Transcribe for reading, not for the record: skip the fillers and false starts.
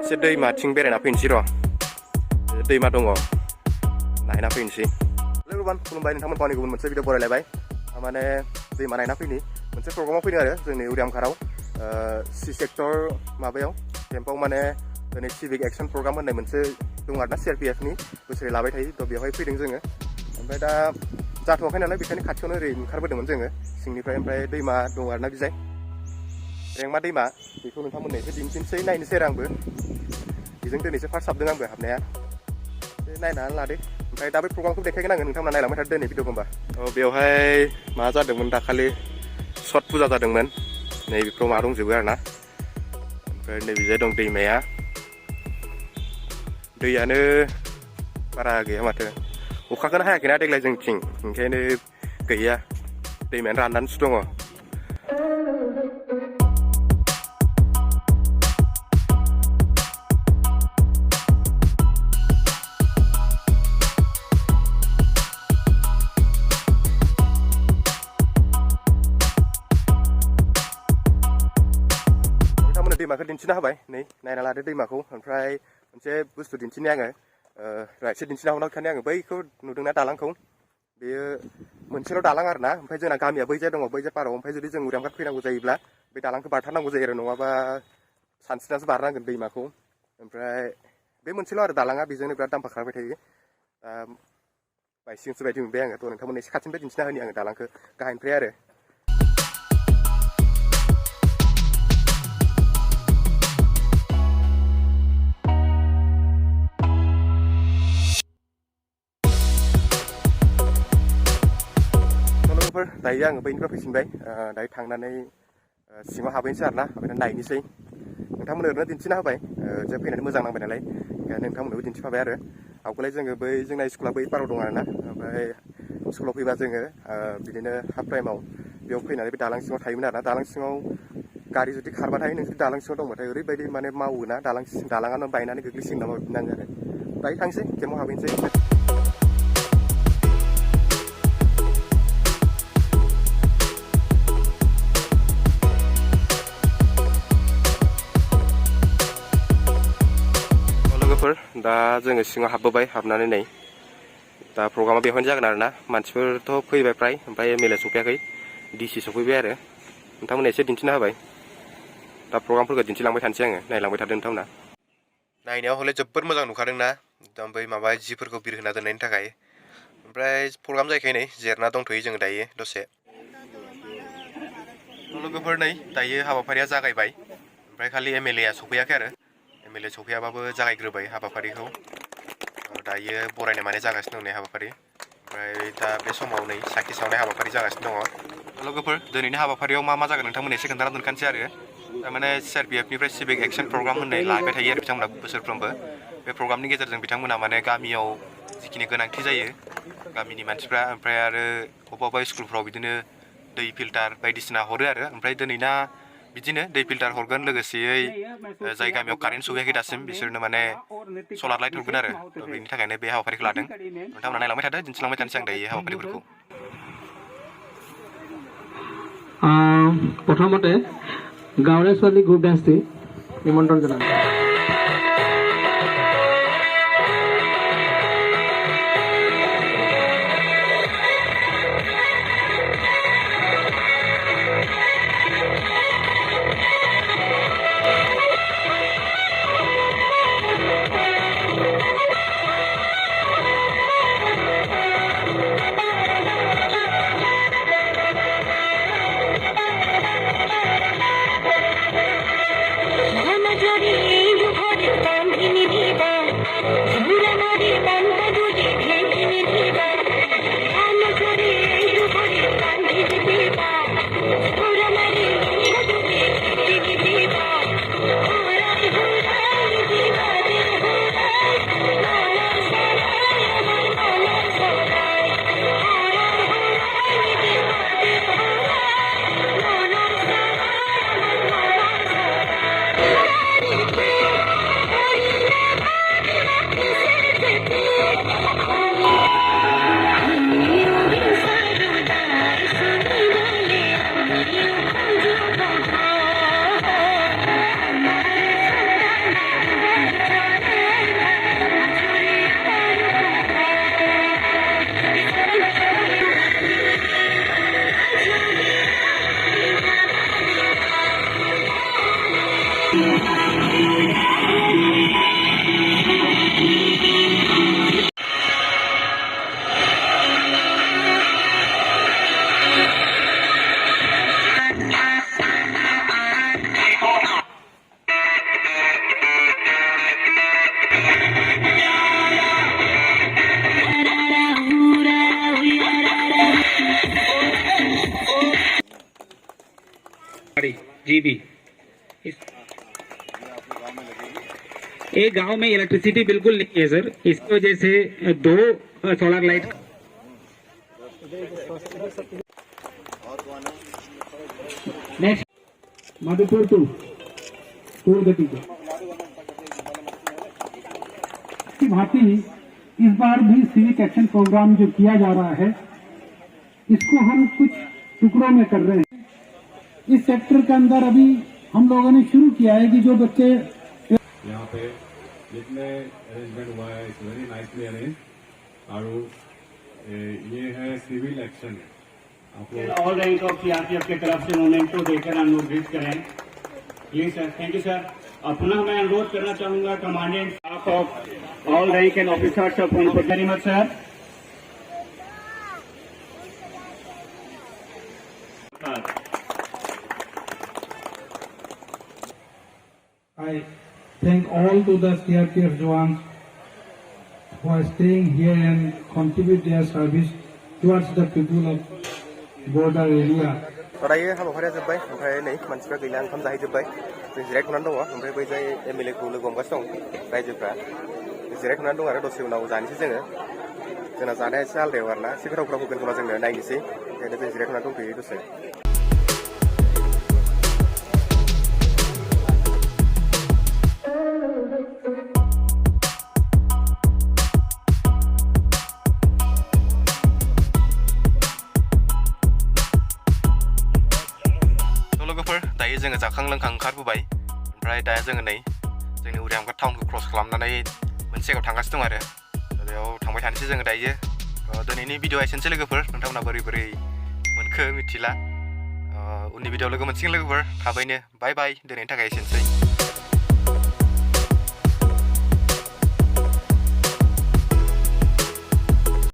एसे दैमाथिं बेरायना फैनोसै र'। दैमा दङ नायना फैनोसै। लोगोफोर खुलुमबाय नोंथांमोनखौ आंनि गुबुन मोनसे भिडिअ बरायलायबाय। माने दैमा नायना फैनि मोनसे प्रग्रामाव फैदों आरो जोंनि उरियामघाराव सि सेक्टर माबायाव केम्पआव माने दिनै सिभिक एक्शन प्रग्राम होननाय मोनसे दं आरोना CRPFनि बोसोरै लाबाय थायो थ' बेवहाय फैदों जोङो। ओमफ्राय दा जाथ'वाखै नालाय बेखायनो खाथियावनो ओरै ओंखारबोदोंमोन जोङो सिंनिफ्राय। ओमफ्राय दैमा दं आरोना बिजाय रेंमा दैमा बेखौ नोंथांमोननो एसे दिन्थिनोसै नायनोसै आरो आंबो। बेजों दिनैसो फार्स्ट हाबदों आंबो हाबनाया। बे नायनानै लादो। ओमफ्राय दा बे प्रग्रामखौ देखायगोन आङो नोंथांमोना नायलांबाय थादो दिनै भिडिअखौ होमबा। बेवहाय मा जादोंमोन दाखालि छट फुजा जादोंमोन। नै बेफोराव मा दंजोबो आरोना। ओमफ्राय नैबेजाय दं दैमाया। दैयानो बारा गैया माथो। अखाखौनो हायाखैना देग्लाय जोंथिं ओंखायनो गैया दैमायानो राननानैसो दङ। दैमाखौ दिन्थिना होबाय नै नायना लादो दैमाखौ। ओमफ्राय मोनसे बुस्थु दिन्थिनो आङो एसे दिन्थिना हरनाव थानो आङो बैखौ नुदोंना दालांखौ बेयो मोनसेल' दालां आरोना। ओमफ्राय जोंना गामिया बैजाय दङ बैजाय पाराव। ओमफ्राय जुदि जों उरियामघाट फैनांगौ जायोब्ला बे दालांखौ बारथारनांगौ जायो आरो नङाबा सानस्रिनासो बारनांगोन दैमाखौ। ओमफ्राय बे मोनसेल' आरो दालाङा बेजोंनो बिराद दामफा खारबाय थायो। बायसिंसो बायदि मोनबाय आङो थ' नोंथांमोननो एसे खाथिनिफ्राय दिन्थिना होनि आङो दालांखौ गाहायनिफ्राय आरो। दायो आङो बैनिफ्राय फैफिनबाय। दायो थांनानै सिङाव हाबहैनोसै आरोना। हाबहैनानै नायनोसै। नोंथांमोननो ओरैनो दिन्थिना होबाय जे फैनानै मोजां नांबाय नालाय ओंखायनो नोंथांमोननोबो दिन्थिफाबाय आरो। आवगोलाय जोङो बै जोंना स्कुला बै पाराव दं आरोना। ओमफ्राय स्कुलाव फैबा जोङो बिदिनो हाफ टाइमाव बेयाव फैनानै बे दालां सिङाव थायोमोन आरोना। दालां सिङाव गारि जुदि खारबाथाय नों जुदि दालां सिङाव दंबाथाय ओरैबायदि माने मावोना दालाङानो बायनानै गोग्लैसिगोन नामा बिदि नाङो आरो। दायो थांसै केम्पआव हाबहैनोसै। दा जोङो सिङाव हाबबोबाय। हाबनानै नै दा प्रग्रामा बेवहायनो जागोन आरोना। मानसिफोरथ' फैबाय फ्राय। ओमफ्राय MLA सफैयाखै DC सफैबाय आरो। नोंथांमोननो एसे दिन्थिना होबाय। दा प्रग्रामफोरखौ दिन्थिलांबाय थानोसै आङो नायलांबाय थादों नोंथांमोना। नायनायाव हले जोबोद मोजां नुखादों ना एकदम बै माबा जिफोरखौ बिरहोना दोननायनि थाखाय। ओमफ्राय प्रग्राम जायैखाय नै जिरायना दंथ'यो जोङो दायो दसे। लोगोफोर नै दायो हाबाफारिया जागायबाय। ओमफ्राय खालि MLA आ सफैयाखै आरो। MLA सफैयाबाबो जागायग्रोबाय हाबाफारिखौ। दायो बरायनाय माने जागासिनो दं नै हाबाफारि। ओमफ्राय दा बे समाव नै साखि सावनाय हाबाफारि जागासिनो दङ। लोगोफोर दिनैनि हाबाफारियाव मा जागोन नोंथांमोननो एसे खोन्थाना दोनखानोसै आरो। थारमाने CRPFनिफ्राय सिभिक एक्शन प्रग्राम होननाय लाबाय थायो आरो बिथांमोना बोसोरफ्रोमबो। बे प्रग्रामनि गेजेरजों बिथांमोना माने गामियाव जिखिनि गोनांथि जायो गामिनि मानसिफ्रा ओमफ्राय आरो बबेबा स्कुलफ्राव बिदिनो दै फिल्टार बायदिसिना हरो आरो। ओमफ्राय दिनैना बिदिनो दै फिल्टार हरगोन लोगोसेयै जाय गामियाव कारेन्ट सौहैयाखै दासिम बिसोरनो माने सलार लाइट हरगोन आरो। बेनि थाखायनो बे हाबाफारिखौ लादों। नोंथांमोना नायलांबाय थादो दिन्थिलांबाय थानोसै आं दायो हाबाफारिफोरखौ। प्रथमते गावरे सवाली ग्रुप डान्स निमंत्रण जनायो। GB। एक गांव में इलेक्ट्रिसिटी बिल्कुल नहीं है सर, इसकी वजह से 2 सोलर लाइट। नेक्स्ट मधुपुर 2 गति की भांति इस बार भी सिविक एक्शन प्रोग्राम जो किया जा रहा है, इसको हम कुछ टुकड़ों में कर रहे हैं। इस सेक्टर के अंदर अभी हम लोगों ने शुरू किया है कि जो बच्चे यहाँ पे जितने अरेंजमेंट हुआ है इट्स वेरी नाइसली अरेंज। और ये है civil action. All rank of CRPF के तरफ से मोमेंट को देकर अनुरोध करें please sir. Thank you sir. और पुनः मैं अनुरोध करना चाहूंगा commandant staff of all rank and officers of very much sir. I thank all to the CRPF jawans who are staying here and contribute their service towards the people of border area. दायो हाबाफारिया जोब्बाय, ओमफ्राय नै मानसिफ्रा गैला, ओंखाम जाहैजोब्बाय। जों जिरायथ'नानै दङ, ओमफ्राय बै जाय MLA खौ लोगो हमगासिनो दं रायजोफ्रा जिरायथ'नानै दं आरो दसे उनाव जानोसै जोङो। जोंना जानाया एसे आलदायाव आरोना, एसे गोथाव होगोन खोमा जोंनो, नायनोसै। ओंखायनो जों जिरायथ'नानै दंथ'यो दसे। दायो जोङो जाखां लोंखां ओंखारबोबाय, ओमफ्राय दा जोङो नै जोंनि उरियामघाट टाउनखौ क्रस खालामनानै मोनसे जायगायाव थांगासिनो दं आरो बेयाव थांबाय थानोसै जोङो दायो। दिनैनि भिडिअ'आ एसेनोसै लोगोफोर, नोंथांमोना बोरै मोनखो मिथिला। उननि भिडिअ'आव लोगो मोनसिगोन लोगोफोर थाबैनो। बाय बाय, दिनैनि थाखाय एसेनोसै।